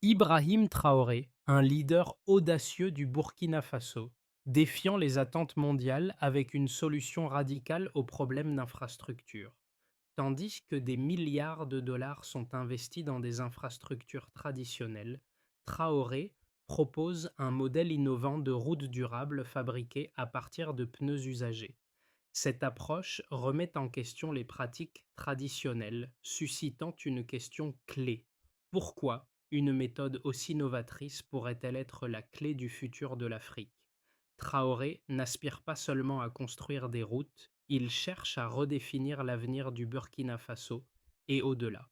Ibrahim Traoré, un leader audacieux du Burkina Faso, défiant les attentes mondiales avec une solution radicale aux problèmes d'infrastructure. Tandis que des milliards de dollars sont investis dans des infrastructures traditionnelles, Traoré propose un modèle innovant de route durable fabriquée à partir de pneus usagés. Cette approche remet en question les pratiques traditionnelles, suscitant une question clé. Pourquoi une méthode aussi novatrice pourrait-elle être la clé du futur de l'Afrique? Traoré n'aspire pas seulement à construire des routes, il cherche à redéfinir l'avenir du Burkina Faso et au-delà.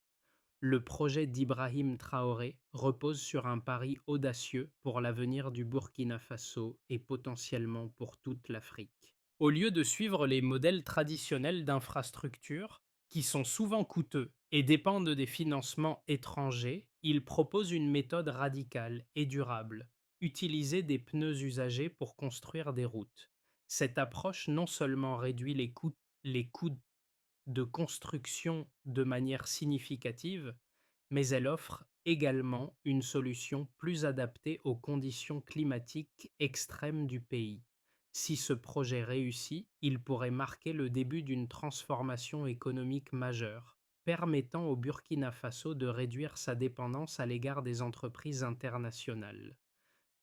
Le projet d'Ibrahim Traoré repose sur un pari audacieux pour l'avenir du Burkina Faso et potentiellement pour toute l'Afrique. Au lieu de suivre les modèles traditionnels d'infrastructures, qui sont souvent coûteux et dépendent des financements étrangers, il propose une méthode radicale et durable: utiliser des pneus usagés pour construire des routes. Cette approche non seulement réduit les coûts de construction de manière significative, mais elle offre également une solution plus adaptée aux conditions climatiques extrêmes du pays. Si ce projet réussit, il pourrait marquer le début d'une transformation économique majeure, permettant au Burkina Faso de réduire sa dépendance à l'égard des entreprises internationales.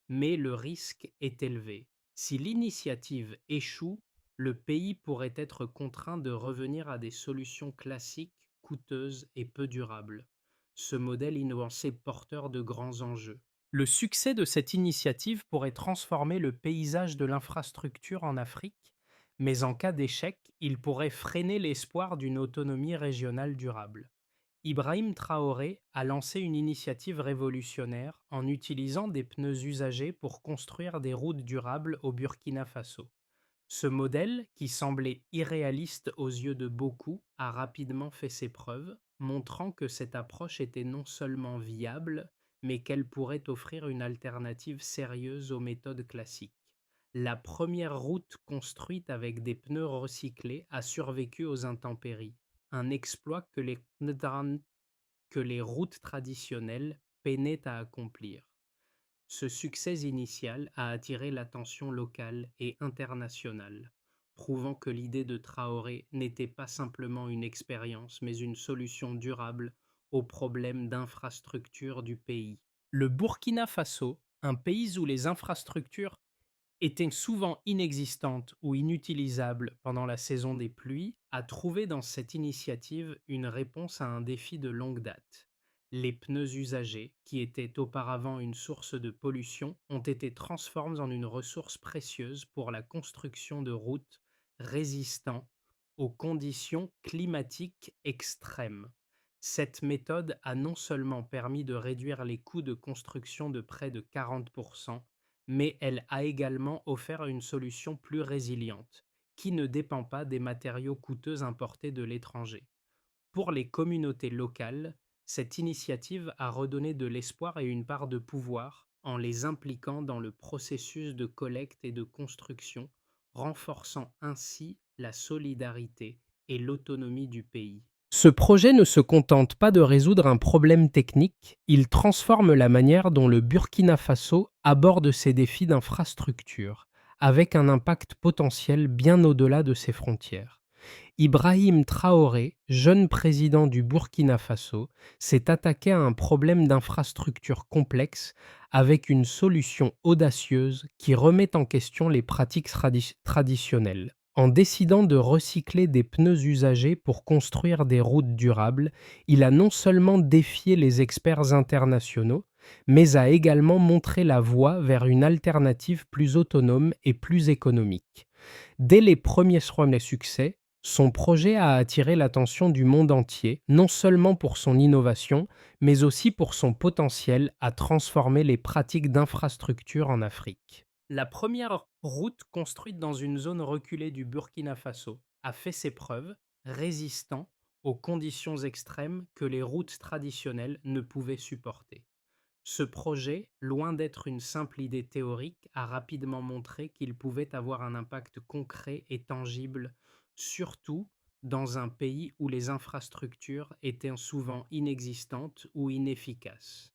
Mais le risque est élevé. Si l'initiative échoue, le pays pourrait être contraint de revenir à des solutions classiques, coûteuses et peu durables. Ce modèle innovancé porteur de grands enjeux. Le succès de cette initiative pourrait transformer le paysage de l'infrastructure en Afrique, mais en cas d'échec, il pourrait freiner l'espoir d'une autonomie régionale durable. Ibrahim Traoré a lancé une initiative révolutionnaire en utilisant des pneus usagés pour construire des routes durables au Burkina Faso. Ce modèle, qui semblait irréaliste aux yeux de beaucoup, a rapidement fait ses preuves, montrant que cette approche était non seulement viable, mais qu'elle pourrait offrir une alternative sérieuse aux méthodes classiques. La première route construite avec des pneus recyclés a survécu aux intempéries, un exploit que les routes traditionnelles peinaient à accomplir. Ce succès initial a attiré l'attention locale et internationale, prouvant que l'idée de Traoré n'était pas simplement une expérience, mais une solution durable aux problèmes d'infrastructure du pays. Le Burkina Faso, un pays où les infrastructures étaient souvent inexistantes ou inutilisables pendant la saison des pluies, a trouvé dans cette initiative une réponse à un défi de longue date. Les pneus usagés, qui étaient auparavant une source de pollution, ont été transformés en une ressource précieuse pour la construction de routes résistant aux conditions climatiques extrêmes. Cette méthode a non seulement permis de réduire les coûts de construction de près de 40%, mais elle a également offert une solution plus résiliente, qui ne dépend pas des matériaux coûteux importés de l'étranger. Pour les communautés locales, cette initiative a redonné de l'espoir et une part de pouvoir en les impliquant dans le processus de collecte et de construction, renforçant ainsi la solidarité et l'autonomie du pays. Ce projet ne se contente pas de résoudre un problème technique, il transforme la manière dont le Burkina Faso aborde ses défis d'infrastructure, avec un impact potentiel bien au-delà de ses frontières. Ibrahim Traoré, jeune président du Burkina Faso, s'est attaqué à un problème d'infrastructure complexe avec une solution audacieuse qui remet en question les pratiques traditionnelles. En décidant de recycler des pneus usagés pour construire des routes durables, il a non seulement défié les experts internationaux, mais a également montré la voie vers une alternative plus autonome et plus économique. Dès les premiers succès, son projet a attiré l'attention du monde entier, non seulement pour son innovation, mais aussi pour son potentiel à transformer les pratiques d'infrastructure en Afrique. La première route construite dans une zone reculée du Burkina Faso a fait ses preuves, résistant aux conditions extrêmes que les routes traditionnelles ne pouvaient supporter. Ce projet, loin d'être une simple idée théorique, a rapidement montré qu'il pouvait avoir un impact concret et tangible, surtout dans un pays où les infrastructures étaient souvent inexistantes ou inefficaces.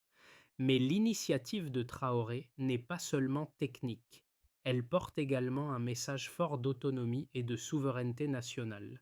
Mais l'initiative de Traoré n'est pas seulement technique, elle porte également un message fort d'autonomie et de souveraineté nationale.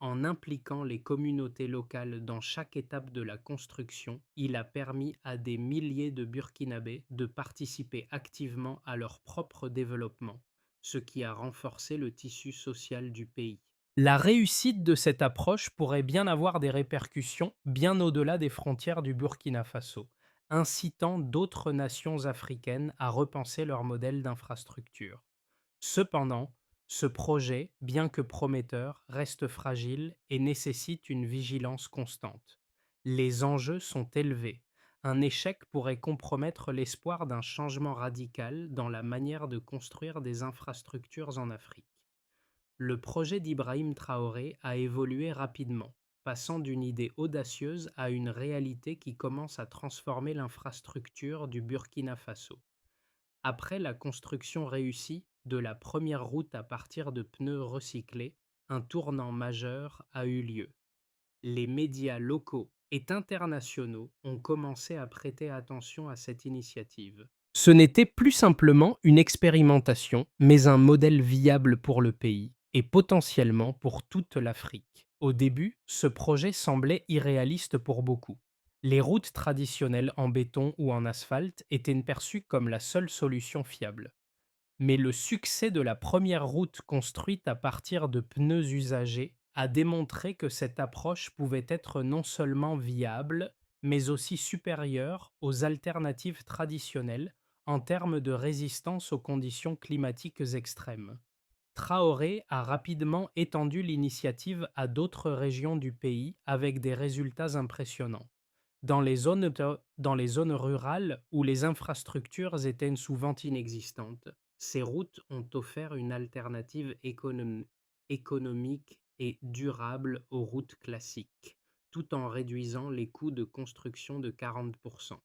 En impliquant les communautés locales dans chaque étape de la construction, il a permis à des milliers de Burkinabés de participer activement à leur propre développement, ce qui a renforcé le tissu social du pays. La réussite de cette approche pourrait bien avoir des répercussions bien au-delà des frontières du Burkina Faso, incitant d'autres nations africaines à repenser leur modèle d'infrastructure. Cependant, ce projet, bien que prometteur, reste fragile et nécessite une vigilance constante. Les enjeux sont élevés. Un échec pourrait compromettre l'espoir d'un changement radical dans la manière de construire des infrastructures en Afrique. Le projet d'Ibrahim Traoré a évolué rapidement, passant d'une idée audacieuse à une réalité qui commence à transformer l'infrastructure du Burkina Faso. Après la construction réussie de la première route à partir de pneus recyclés, un tournant majeur a eu lieu. Les médias locaux et internationaux ont commencé à prêter attention à cette initiative. Ce n'était plus simplement une expérimentation, mais un modèle viable pour le pays et potentiellement pour toute l'Afrique. Au début, ce projet semblait irréaliste pour beaucoup. Les routes traditionnelles en béton ou en asphalte étaient perçues comme la seule solution fiable. Mais le succès de la première route construite à partir de pneus usagés a démontré que cette approche pouvait être non seulement viable, mais aussi supérieure aux alternatives traditionnelles en termes de résistance aux conditions climatiques extrêmes. Traoré a rapidement étendu l'initiative à d'autres régions du pays avec des résultats impressionnants. Dans les zones rurales où les infrastructures étaient souvent inexistantes, ces routes ont offert une alternative économique et durable aux routes classiques, tout en réduisant les coûts de construction de 40%.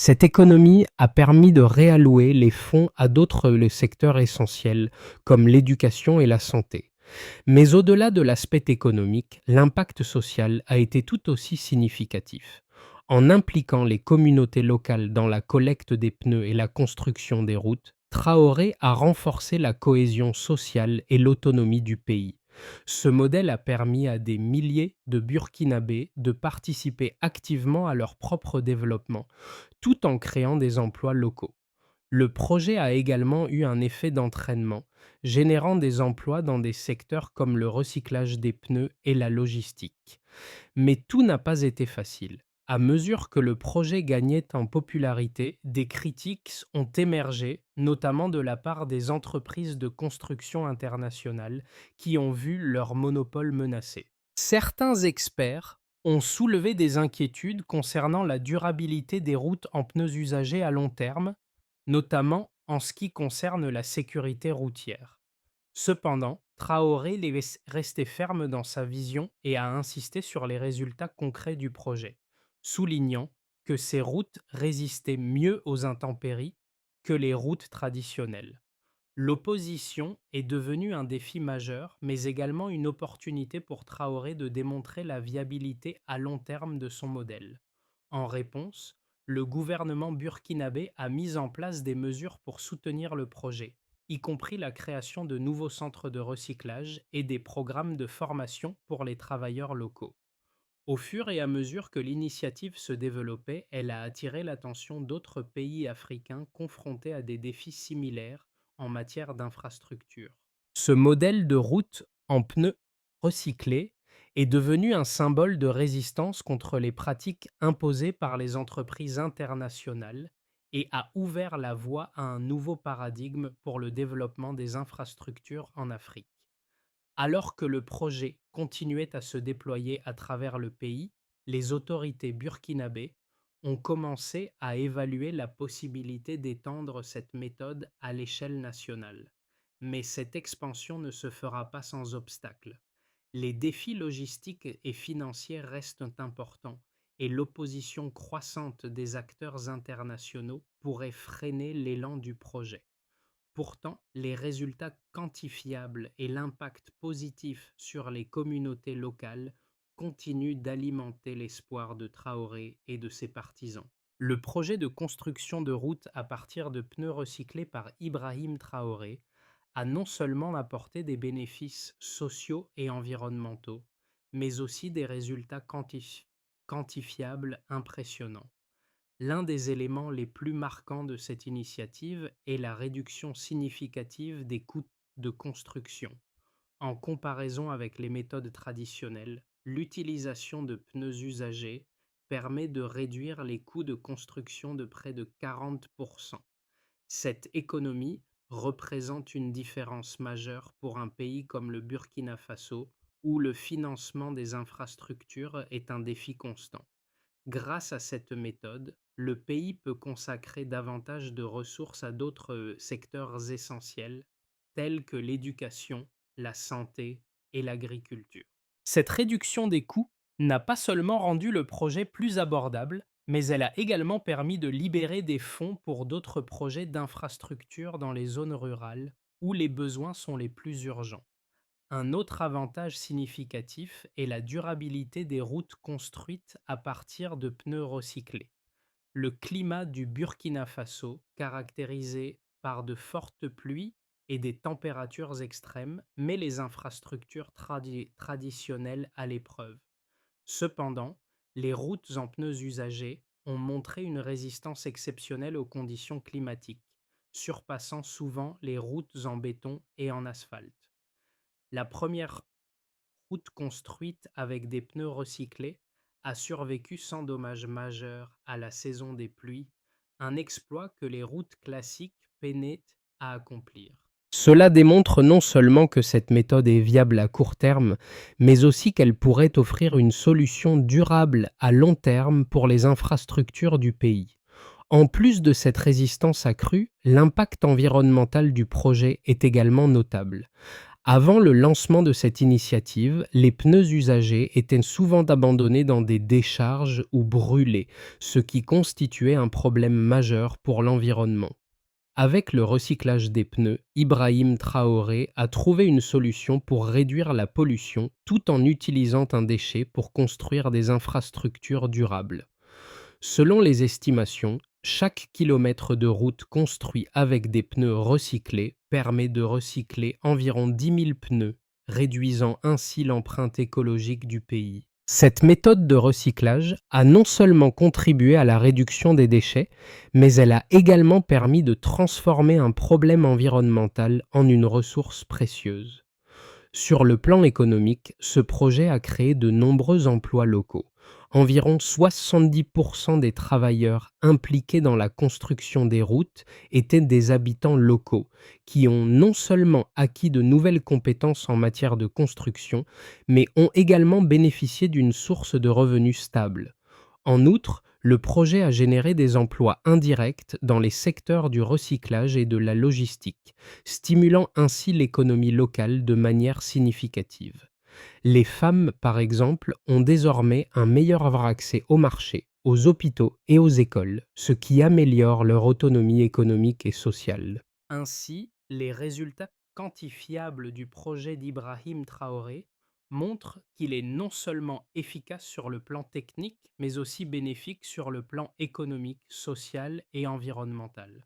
Cette économie a permis de réallouer les fonds à d'autres secteurs essentiels, comme l'éducation et la santé. Mais au-delà de l'aspect économique, l'impact social a été tout aussi significatif. En impliquant les communautés locales dans la collecte des pneus et la construction des routes, Traoré a renforcé la cohésion sociale et l'autonomie du pays. Ce modèle a permis à des milliers de Burkinabés de participer activement à leur propre développement, tout en créant des emplois locaux. Le projet a également eu un effet d'entraînement, générant des emplois dans des secteurs comme le recyclage des pneus et la logistique. Mais tout n'a pas été facile. À mesure que le projet gagnait en popularité, des critiques ont émergé, notamment de la part des entreprises de construction internationales qui ont vu leur monopole menacé. Certains experts ont soulevé des inquiétudes concernant la durabilité des routes en pneus usagés à long terme, notamment en ce qui concerne la sécurité routière. Cependant, Traoré est resté ferme dans sa vision et a insisté sur les résultats concrets du projet, soulignant que ces routes résistaient mieux aux intempéries que les routes traditionnelles. L'opposition est devenue un défi majeur, mais également une opportunité pour Traoré de démontrer la viabilité à long terme de son modèle. En réponse, le gouvernement burkinabé a mis en place des mesures pour soutenir le projet, y compris la création de nouveaux centres de recyclage et des programmes de formation pour les travailleurs locaux. Au fur et à mesure que l'initiative se développait, elle a attiré l'attention d'autres pays africains confrontés à des défis similaires en matière d'infrastructure. Ce modèle de route en pneus recyclés est devenu un symbole de résistance contre les pratiques imposées par les entreprises internationales et a ouvert la voie à un nouveau paradigme pour le développement des infrastructures en Afrique. Alors que le projet continuait à se déployer à travers le pays, les autorités burkinabées ont commencé à évaluer la possibilité d'étendre cette méthode à l'échelle nationale. Mais cette expansion ne se fera pas sans obstacle. Les défis logistiques et financiers restent importants et l'opposition croissante des acteurs internationaux pourrait freiner l'élan du projet. Pourtant, les résultats quantifiables et l'impact positif sur les communautés locales continuent d'alimenter l'espoir de Traoré et de ses partisans. Le projet de construction de routes à partir de pneus recyclés par Ibrahim Traoré a non seulement apporté des bénéfices sociaux et environnementaux, mais aussi des résultats quantifiables impressionnants. L'un des éléments les plus marquants de cette initiative est la réduction significative des coûts de construction. En comparaison avec les méthodes traditionnelles, l'utilisation de pneus usagés permet de réduire les coûts de construction de près de 40%. Cette économie représente une différence majeure pour un pays comme le Burkina Faso, où le financement des infrastructures est un défi constant. Grâce à cette méthode, le pays peut consacrer davantage de ressources à d'autres secteurs essentiels, tels que l'éducation, la santé et l'agriculture. Cette réduction des coûts n'a pas seulement rendu le projet plus abordable, mais elle a également permis de libérer des fonds pour d'autres projets d'infrastructure dans les zones rurales où les besoins sont les plus urgents. Un autre avantage significatif est la durabilité des routes construites à partir de pneus recyclés. Le climat du Burkina Faso, caractérisé par de fortes pluies et des températures extrêmes, met les infrastructures traditionnelles à l'épreuve. Cependant, les routes en pneus usagés ont montré une résistance exceptionnelle aux conditions climatiques, surpassant souvent les routes en béton et en asphalte. La première route construite avec des pneus recyclés a survécu sans dommages majeurs à la saison des pluies, un exploit que les routes classiques peinaient à accomplir. Cela démontre non seulement que cette méthode est viable à court terme, mais aussi qu'elle pourrait offrir une solution durable à long terme pour les infrastructures du pays. En plus de cette résistance accrue, l'impact environnemental du projet est également notable. Avant le lancement de cette initiative, les pneus usagés étaient souvent abandonnés dans des décharges ou brûlés, ce qui constituait un problème majeur pour l'environnement. Avec le recyclage des pneus, Ibrahim Traoré a trouvé une solution pour réduire la pollution tout en utilisant un déchet pour construire des infrastructures durables. Selon les estimations, chaque kilomètre de route construit avec des pneus recyclés permet de recycler environ 10 000 pneus, réduisant ainsi l'empreinte écologique du pays. Cette méthode de recyclage a non seulement contribué à la réduction des déchets, mais elle a également permis de transformer un problème environnemental en une ressource précieuse. Sur le plan économique, ce projet a créé de nombreux emplois locaux. Environ 70% des travailleurs impliqués dans la construction des routes étaient des habitants locaux, qui ont non seulement acquis de nouvelles compétences en matière de construction, mais ont également bénéficié d'une source de revenus stable. En outre, le projet a généré des emplois indirects dans les secteurs du recyclage et de la logistique, stimulant ainsi l'économie locale de manière significative. Les femmes, par exemple, ont désormais un meilleur accès au marché, aux hôpitaux et aux écoles, ce qui améliore leur autonomie économique et sociale. Ainsi, les résultats quantifiables du projet d'Ibrahim Traoré montrent qu'il est non seulement efficace sur le plan technique, mais aussi bénéfique sur le plan économique, social et environnemental.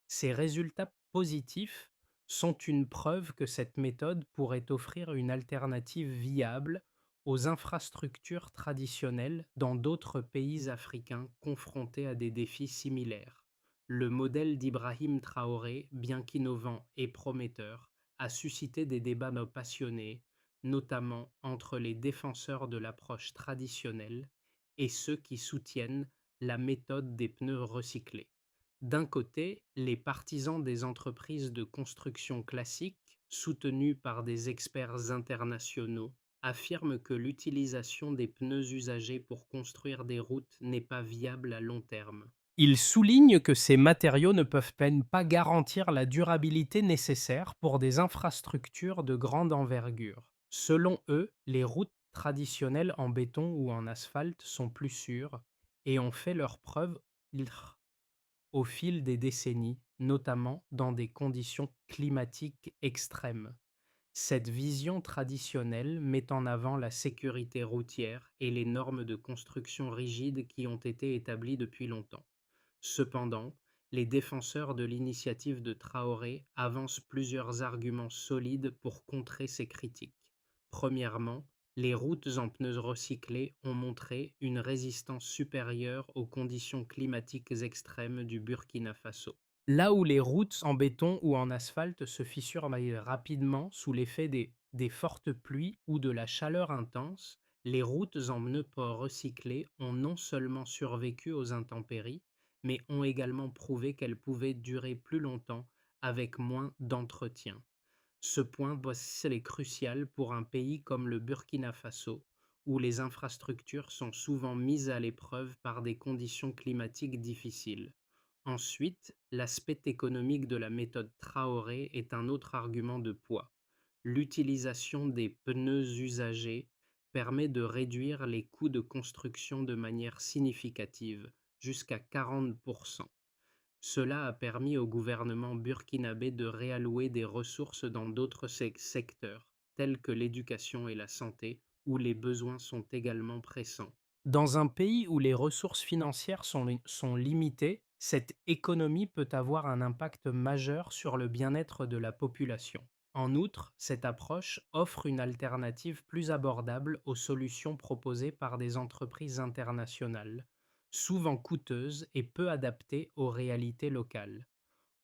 Ces résultats positifs sont une preuve que cette méthode pourrait offrir une alternative viable aux infrastructures traditionnelles dans d'autres pays africains confrontés à des défis similaires. Le modèle d'Ibrahim Traoré, bien qu'innovant et prometteur, a suscité des débats passionnés, notamment entre les défenseurs de l'approche traditionnelle et ceux qui soutiennent la méthode des pneus recyclés. D'un côté, les partisans des entreprises de construction classiques, soutenus par des experts internationaux, affirment que l'utilisation des pneus usagés pour construire des routes n'est pas viable à long terme. Ils soulignent que ces matériaux ne peuvent même pas garantir la durabilité nécessaire pour des infrastructures de grande envergure. Selon eux, les routes traditionnelles en béton ou en asphalte sont plus sûres et ont fait leurs preuves au fil des décennies, notamment dans des conditions climatiques extrêmes. Cette vision traditionnelle met en avant la sécurité routière et les normes de construction rigides qui ont été établies depuis longtemps. Cependant, les défenseurs de l'initiative de Traoré avancent plusieurs arguments solides pour contrer ces critiques. Premièrement, les routes en pneus recyclés ont montré une résistance supérieure aux conditions climatiques extrêmes du Burkina Faso. Là où les routes en béton ou en asphalte se fissurent rapidement sous l'effet des fortes pluies ou de la chaleur intense, les routes en pneus recyclés ont non seulement survécu aux intempéries, mais ont également prouvé qu'elles pouvaient durer plus longtemps avec moins d'entretien. Ce point est crucial pour un pays comme le Burkina Faso, où les infrastructures sont souvent mises à l'épreuve par des conditions climatiques difficiles. Ensuite, l'aspect économique de la méthode Traoré est un autre argument de poids. L'utilisation des pneus usagés permet de réduire les coûts de construction de manière significative, jusqu'à 40%. Cela a permis au gouvernement burkinabé de réallouer des ressources dans d'autres secteurs, tels que l'éducation et la santé, où les besoins sont également pressants. Dans un pays où les ressources financières sont limitées, cette économie peut avoir un impact majeur sur le bien-être de la population. En outre, cette approche offre une alternative plus abordable aux solutions proposées par des entreprises internationales, souvent coûteuses et peu adaptées aux réalités locales.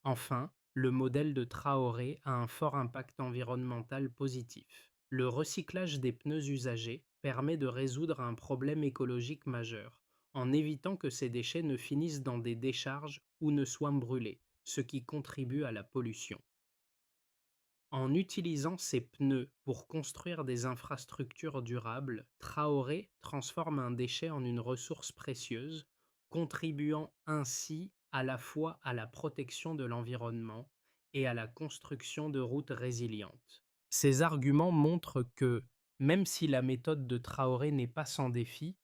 Enfin, le modèle de Traoré a un fort impact environnemental positif. Le recyclage des pneus usagés permet de résoudre un problème écologique majeur, en évitant que ces déchets ne finissent dans des décharges ou ne soient brûlés, ce qui contribue à la pollution. En utilisant ces pneus pour construire des infrastructures durables, Traoré transforme un déchet en une ressource précieuse, contribuant ainsi à la fois à la protection de l'environnement et à la construction de routes résilientes. Ces arguments montrent que, même si la méthode de Traoré n'est pas sans défi,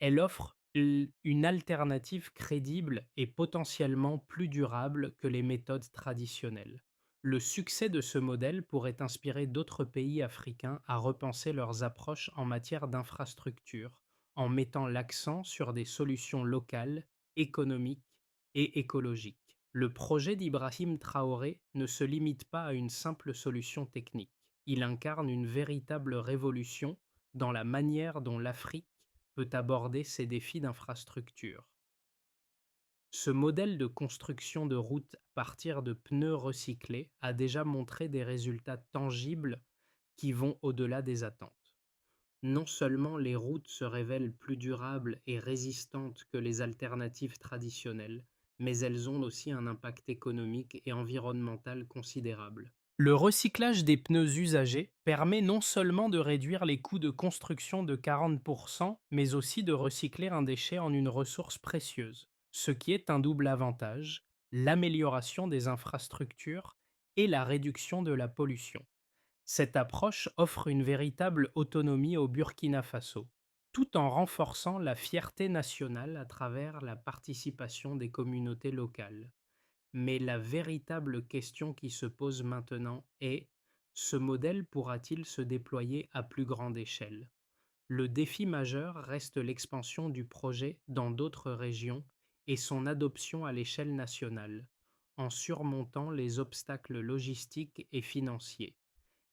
elle offre une alternative crédible et potentiellement plus durable que les méthodes traditionnelles. Le succès de ce modèle pourrait inspirer d'autres pays africains à repenser leurs approches en matière d'infrastructure, en mettant l'accent sur des solutions locales, économiques et écologiques. Le projet d'Ibrahim Traoré ne se limite pas à une simple solution technique. Il incarne une véritable révolution dans la manière dont l'Afrique peut aborder ces défis d'infrastructure. Ce modèle de construction de routes à partir de pneus recyclés a déjà montré des résultats tangibles qui vont au-delà des attentes. Non seulement les routes se révèlent plus durables et résistantes que les alternatives traditionnelles, mais elles ont aussi un impact économique et environnemental considérable. Le recyclage des pneus usagés permet non seulement de réduire les coûts de construction de 40%, mais aussi de recycler un déchet en une ressource précieuse, ce qui est un double avantage, l'amélioration des infrastructures et la réduction de la pollution. Cette approche offre une véritable autonomie au Burkina Faso, tout en renforçant la fierté nationale à travers la participation des communautés locales. Mais la véritable question qui se pose maintenant est: ce modèle pourra-t-il se déployer à plus grande échelle? Le défi majeur reste l'expansion du projet dans d'autres régions et son adoption à l'échelle nationale, en surmontant les obstacles logistiques et financiers.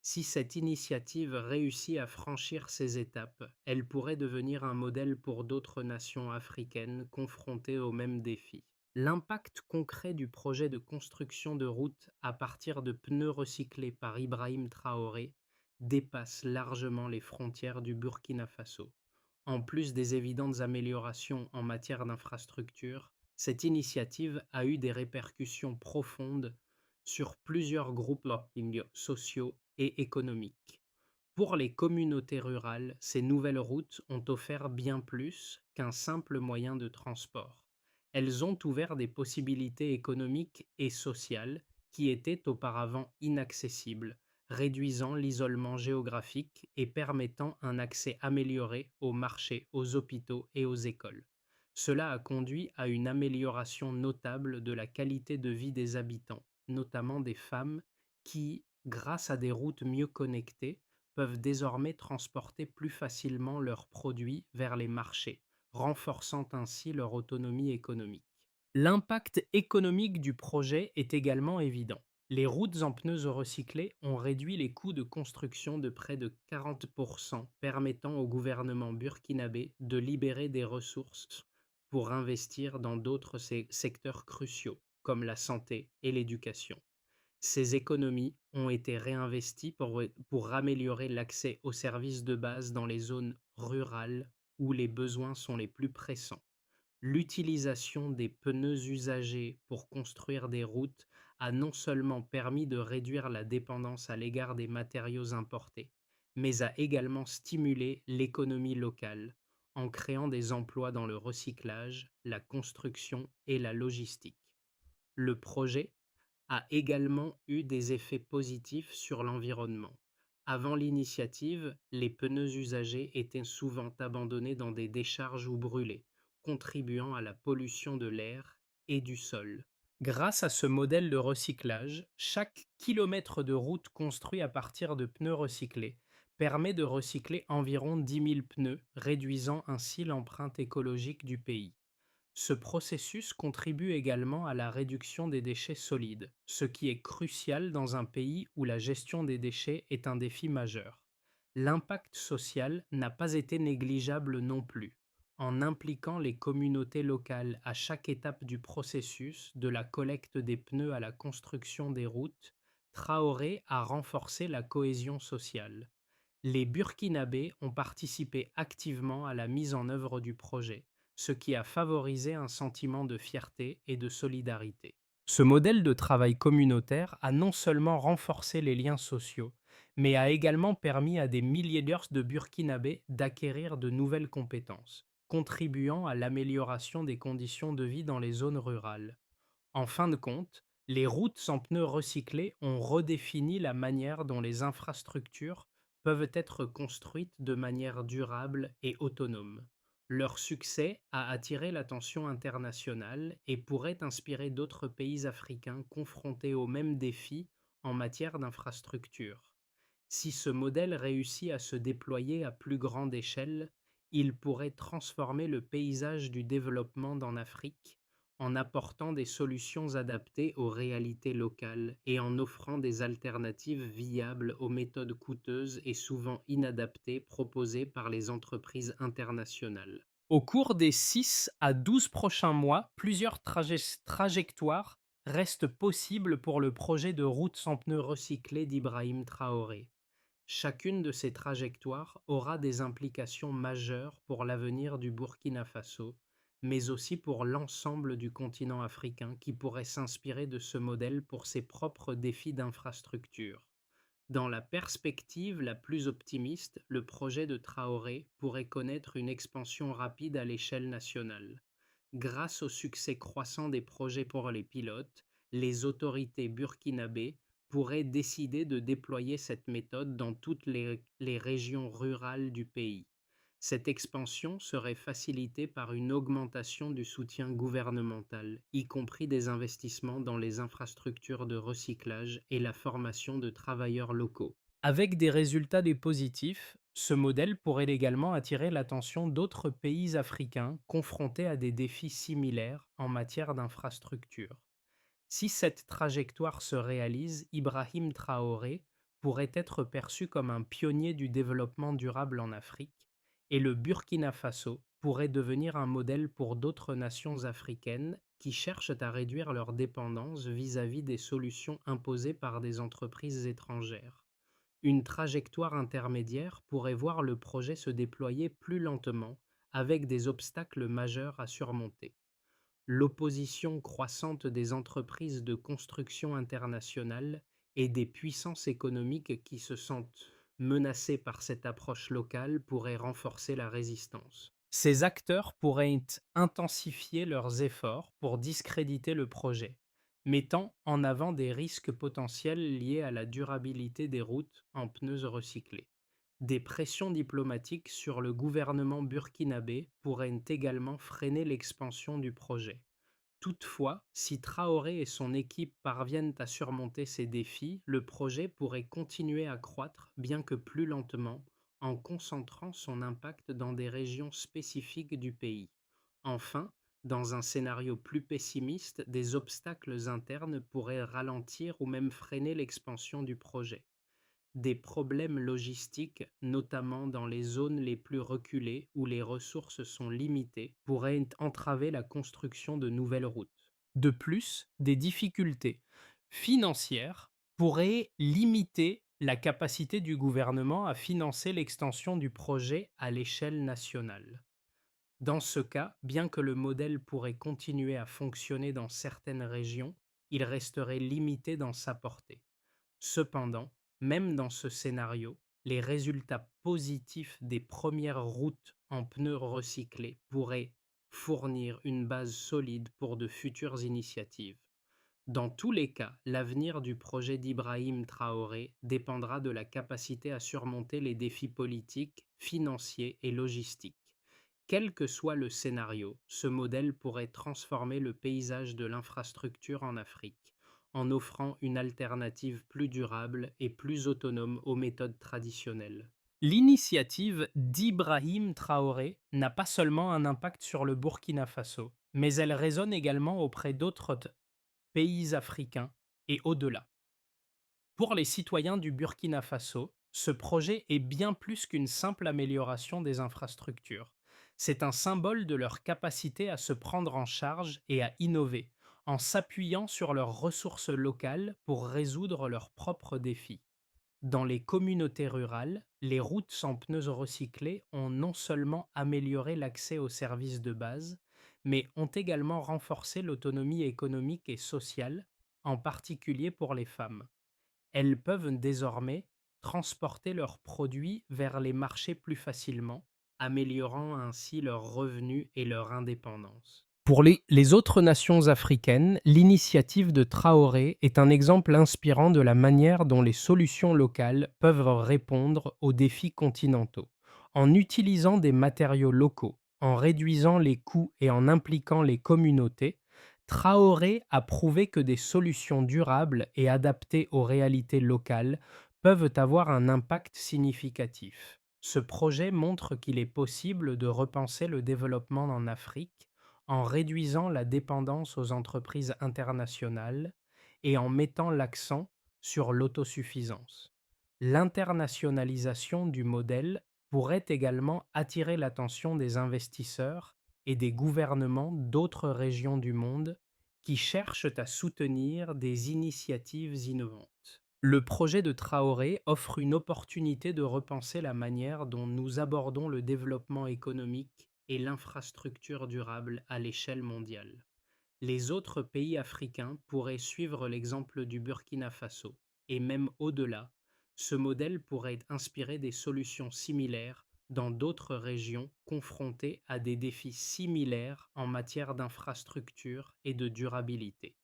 Si cette initiative réussit à franchir ces étapes, elle pourrait devenir un modèle pour d'autres nations africaines confrontées aux mêmes défis. L'impact concret du projet de construction de routes à partir de pneus recyclés par Ibrahim Traoré dépasse largement les frontières du Burkina Faso. En plus des évidentes améliorations en matière d'infrastructure, cette initiative a eu des répercussions profondes sur plusieurs groupes sociaux et économiques. Pour les communautés rurales, ces nouvelles routes ont offert bien plus qu'un simple moyen de transport. Elles ont ouvert des possibilités économiques et sociales qui étaient auparavant inaccessibles, réduisant l'isolement géographique et permettant un accès amélioré aux marchés, aux hôpitaux et aux écoles. Cela a conduit à une amélioration notable de la qualité de vie des habitants, notamment des femmes qui, grâce à des routes mieux connectées, peuvent désormais transporter plus facilement leurs produits vers les marchés, renforçant ainsi leur autonomie économique. L'impact économique du projet est également évident. Les routes en pneus recyclés ont réduit les coûts de construction de près de 40%, permettant au gouvernement burkinabé de libérer des ressources pour investir dans d'autres secteurs cruciaux, comme la santé et l'éducation. Ces économies ont été réinvesties pour améliorer l'accès aux services de base dans les zones rurales où les besoins sont les plus pressants. L'utilisation des pneus usagés pour construire des routes a non seulement permis de réduire la dépendance à l'égard des matériaux importés, mais a également stimulé l'économie locale en créant des emplois dans le recyclage, la construction et la logistique. Le projet a également eu des effets positifs sur l'environnement. Avant l'initiative, les pneus usagés étaient souvent abandonnés dans des décharges ou brûlés, contribuant à la pollution de l'air et du sol. Grâce à ce modèle de recyclage, chaque kilomètre de route construit à partir de pneus recyclés permet de recycler environ 10 000 pneus, réduisant ainsi l'empreinte écologique du pays. Ce processus contribue également à la réduction des déchets solides, ce qui est crucial dans un pays où la gestion des déchets est un défi majeur. L'impact social n'a pas été négligeable non plus. En impliquant les communautés locales à chaque étape du processus, de la collecte des pneus à la construction des routes, Traoré a renforcé la cohésion sociale. Les Burkinabés ont participé activement à la mise en œuvre du projet, ce qui a favorisé un sentiment de fierté et de solidarité. Ce modèle de travail communautaire a non seulement renforcé les liens sociaux, mais a également permis à des milliers de Burkinabés d'acquérir de nouvelles compétences, contribuant à l'amélioration des conditions de vie dans les zones rurales. En fin de compte, les routes sans pneus recyclés ont redéfini la manière dont les infrastructures peuvent être construites de manière durable et autonome. Leur succès a attiré l'attention internationale et pourrait inspirer d'autres pays africains confrontés aux mêmes défis en matière d'infrastructure. Si ce modèle réussit à se déployer à plus grande échelle, il pourrait transformer le paysage du développement en Afrique en apportant des solutions adaptées aux réalités locales et en offrant des alternatives viables aux méthodes coûteuses et souvent inadaptées proposées par les entreprises internationales. Au cours des 6 à 12 prochains mois, plusieurs trajectoires restent possibles pour le projet de route sans pneus recyclés d'Ibrahim Traoré. Chacune de ces trajectoires aura des implications majeures pour l'avenir du Burkina Faso, mais aussi pour l'ensemble du continent africain qui pourrait s'inspirer de ce modèle pour ses propres défis d'infrastructure. Dans la perspective la plus optimiste, le projet de Traoré pourrait connaître une expansion rapide à l'échelle nationale. Grâce au succès croissant des projets pour les pilotes, les autorités burkinabées pourraient décider de déployer cette méthode dans toutes les régions rurales du pays. Cette expansion serait facilitée par une augmentation du soutien gouvernemental, y compris des investissements dans les infrastructures de recyclage et la formation de travailleurs locaux. Avec des résultats positifs, ce modèle pourrait également attirer l'attention d'autres pays africains confrontés à des défis similaires en matière d'infrastructure. Si cette trajectoire se réalise, Ibrahim Traoré pourrait être perçu comme un pionnier du développement durable en Afrique, et le Burkina Faso pourrait devenir un modèle pour d'autres nations africaines qui cherchent à réduire leur dépendance vis-à-vis des solutions imposées par des entreprises étrangères. Une trajectoire intermédiaire pourrait voir le projet se déployer plus lentement, avec des obstacles majeurs à surmonter. L'opposition croissante des entreprises de construction internationale et des puissances économiques qui se sentent menacées par cette approche locale pourrait renforcer la résistance. Ces acteurs pourraient intensifier leurs efforts pour discréditer le projet, mettant en avant des risques potentiels liés à la durabilité des routes en pneus recyclés. Des pressions diplomatiques sur le gouvernement burkinabé pourraient également freiner l'expansion du projet. Toutefois, si Traoré et son équipe parviennent à surmonter ces défis, le projet pourrait continuer à croître, bien que plus lentement, en concentrant son impact dans des régions spécifiques du pays. Enfin, Dans un scénario plus pessimiste, des obstacles internes pourraient ralentir ou même freiner l'expansion du projet. Des problèmes logistiques, notamment dans les zones les plus reculées où les ressources sont limitées, pourraient entraver la construction de nouvelles routes. De plus, des difficultés financières pourraient limiter la capacité du gouvernement à financer l'extension du projet à l'échelle nationale. Dans ce cas, bien que le modèle pourrait continuer à fonctionner dans certaines régions, il resterait limité dans sa portée. Cependant, même dans ce scénario, les résultats positifs des premières routes en pneus recyclés pourraient fournir une base solide pour de futures initiatives. Dans tous les cas, l'avenir du projet d'Ibrahim Traoré dépendra de la capacité à surmonter les défis politiques, financiers et logistiques. Quel que soit le scénario, ce modèle pourrait transformer le paysage de l'infrastructure en Afrique, en offrant une alternative plus durable et plus autonome aux méthodes traditionnelles. L'initiative d'Ibrahim Traoré n'a pas seulement un impact sur le Burkina Faso, mais elle résonne également auprès d'autres pays africains et au-delà. Pour les citoyens du Burkina Faso, ce projet est bien plus qu'une simple amélioration des infrastructures. C'est un symbole de leur capacité à se prendre en charge et à innover, en s'appuyant sur leurs ressources locales pour résoudre leurs propres défis. Dans les communautés rurales, les routes sans pneus recyclés ont non seulement amélioré l'accès aux services de base, mais ont également renforcé l'autonomie économique et sociale, en particulier pour les femmes. Elles peuvent désormais transporter leurs produits vers les marchés plus facilement, améliorant ainsi leurs revenus et leur indépendance. Pour les autres nations africaines, l'initiative de Traoré est un exemple inspirant de la manière dont les solutions locales peuvent répondre aux défis continentaux. En utilisant des matériaux locaux, en réduisant les coûts et en impliquant les communautés, Traoré a prouvé que des solutions durables et adaptées aux réalités locales peuvent avoir un impact significatif. Ce projet montre qu'il est possible de repenser le développement en Afrique en réduisant la dépendance aux entreprises internationales et en mettant l'accent sur l'autosuffisance. L'internationalisation du modèle pourrait également attirer l'attention des investisseurs et des gouvernements d'autres régions du monde qui cherchent à soutenir des initiatives innovantes. Le projet de Traoré offre une opportunité de repenser la manière dont nous abordons le développement économique et l'infrastructure durable à l'échelle mondiale. Les autres pays africains pourraient suivre l'exemple du Burkina Faso, et même au-delà, ce modèle pourrait inspirer des solutions similaires dans d'autres régions confrontées à des défis similaires en matière d'infrastructure et de durabilité.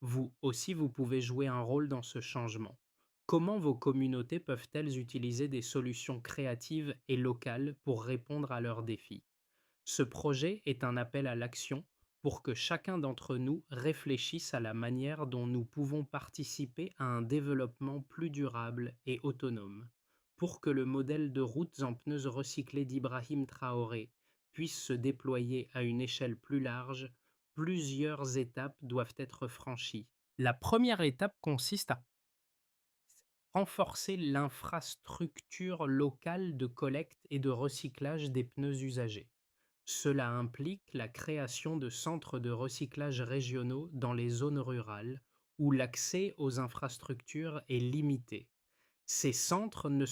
Vous aussi, vous pouvez jouer un rôle dans ce changement. Comment vos communautés peuvent-elles utiliser des solutions créatives et locales pour répondre à leurs défis? Ce projet est un appel à l'action pour que chacun d'entre nous réfléchisse à la manière dont nous pouvons participer à un développement plus durable et autonome. Pour que le modèle de routes en pneus recyclés d'Ibrahim Traoré puisse se déployer à une échelle plus large, plusieurs étapes doivent être franchies. La première étape consiste à renforcer l'infrastructure locale de collecte et de recyclage des pneus usagés. Cela implique la création de centres de recyclage régionaux dans les zones rurales où l'accès aux infrastructures est limité. Ces centres ne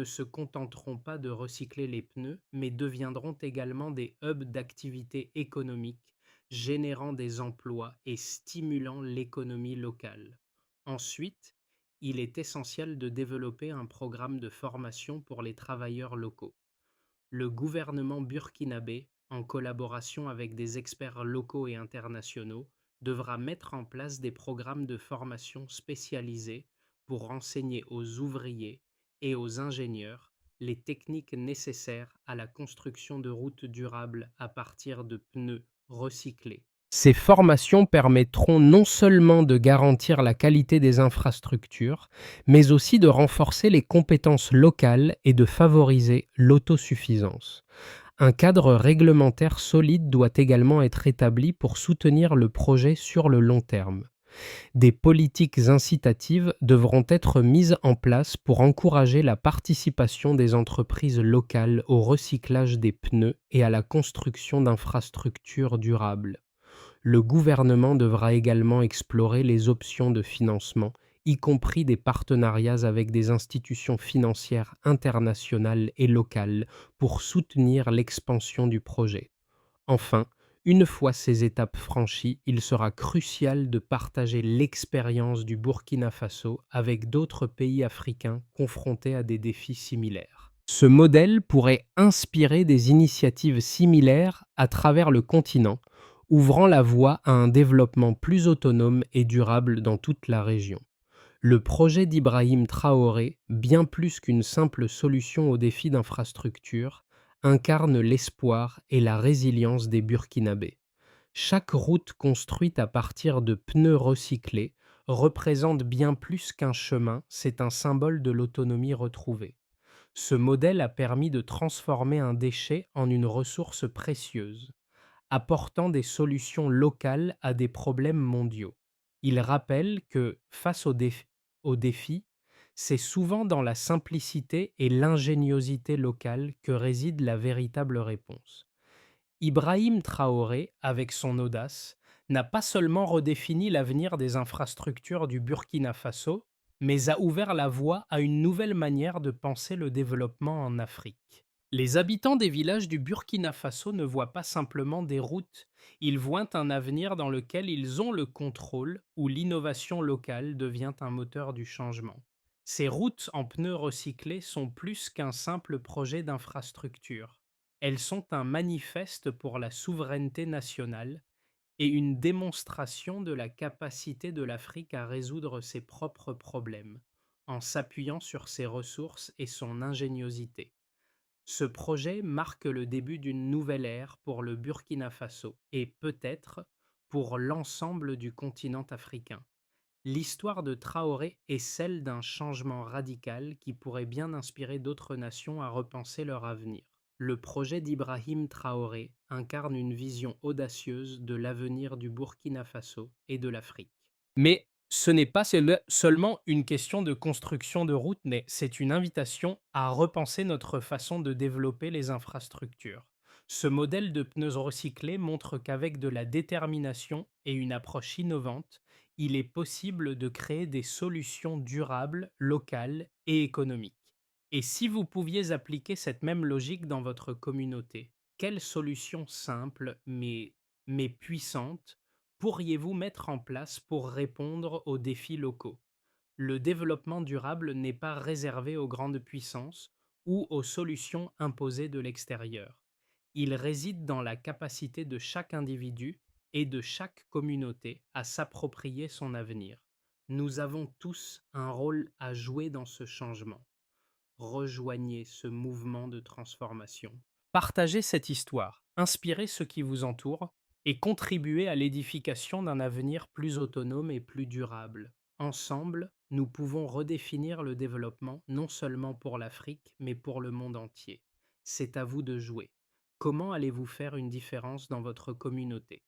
se contenteront pas de recycler les pneus, mais deviendront également des hubs d'activité économique, générant des emplois et stimulant l'économie locale. Ensuite, il est essentiel de développer un programme de formation pour les travailleurs locaux. Le gouvernement burkinabé, en collaboration avec des experts locaux et internationaux, devra mettre en place des programmes de formation spécialisés pour enseigner aux ouvriers et aux ingénieurs les techniques nécessaires à la construction de routes durables à partir de pneus recyclés. Ces formations permettront non seulement de garantir la qualité des infrastructures, mais aussi de renforcer les compétences locales et de favoriser l'autosuffisance. Un cadre réglementaire solide doit également être établi pour soutenir le projet sur le long terme. Des politiques incitatives devront être mises en place pour encourager la participation des entreprises locales au recyclage des pneus et à la construction d'infrastructures durables. Le gouvernement devra également explorer les options de financement, y compris des partenariats avec des institutions financières internationales et locales pour soutenir l'expansion du projet. Enfin, une fois ces étapes franchies, il sera crucial de partager l'expérience du Burkina Faso avec d'autres pays africains confrontés à des défis similaires. Ce modèle pourrait inspirer des initiatives similaires à travers le continent, ouvrant la voie à un développement plus autonome et durable dans toute la région. Le projet d'Ibrahim Traoré, bien plus qu'une simple solution aux défis d'infrastructure, incarne l'espoir et la résilience des Burkinabés. Chaque route construite à partir de pneus recyclés représente bien plus qu'un chemin, c'est un symbole de l'autonomie retrouvée. Ce modèle a permis de transformer un déchet en une ressource précieuse, apportant des solutions locales à des problèmes mondiaux. Il rappelle que, face aux défis, c'est souvent dans la simplicité et l'ingéniosité locale que réside la véritable réponse. Ibrahim Traoré, avec son audace, n'a pas seulement redéfini l'avenir des infrastructures du Burkina Faso, mais a ouvert la voie à une nouvelle manière de penser le développement en Afrique. Les habitants des villages du Burkina Faso ne voient pas simplement des routes, ils voient un avenir dans lequel ils ont le contrôle, où l'innovation locale devient un moteur du changement. Ces routes en pneus recyclés sont plus qu'un simple projet d'infrastructure. Elles sont un manifeste pour la souveraineté nationale et une démonstration de la capacité de l'Afrique à résoudre ses propres problèmes, en s'appuyant sur ses ressources et son ingéniosité. Ce projet marque le début d'une nouvelle ère pour le Burkina Faso et peut-être pour l'ensemble du continent africain. L'histoire de Traoré est celle d'un changement radical qui pourrait bien inspirer d'autres nations à repenser leur avenir. Le projet d'Ibrahim Traoré incarne une vision audacieuse de l'avenir du Burkina Faso et de l'Afrique. Mais ce n'est pas seulement une question de construction de routes, mais c'est une invitation à repenser notre façon de développer les infrastructures. Ce modèle de pneus recyclés montre qu'avec de la détermination et une approche innovante, il est possible de créer des solutions durables, locales et économiques. Et si vous pouviez appliquer cette même logique dans votre communauté, quelle solution simple mais puissante pourriez-vous mettre en place pour répondre aux défis locaux? Le développement durable n'est pas réservé aux grandes puissances ou aux solutions imposées de l'extérieur. Il réside dans la capacité de chaque individu et de chaque communauté à s'approprier son avenir. Nous avons tous un rôle à jouer dans ce changement. Rejoignez ce mouvement de transformation. Partagez cette histoire, inspirez ceux qui vous entourent et contribuez à l'édification d'un avenir plus autonome et plus durable. Ensemble, nous pouvons redéfinir le développement non seulement pour l'Afrique, mais pour le monde entier. C'est à vous de jouer. Comment allez-vous faire une différence dans votre communauté?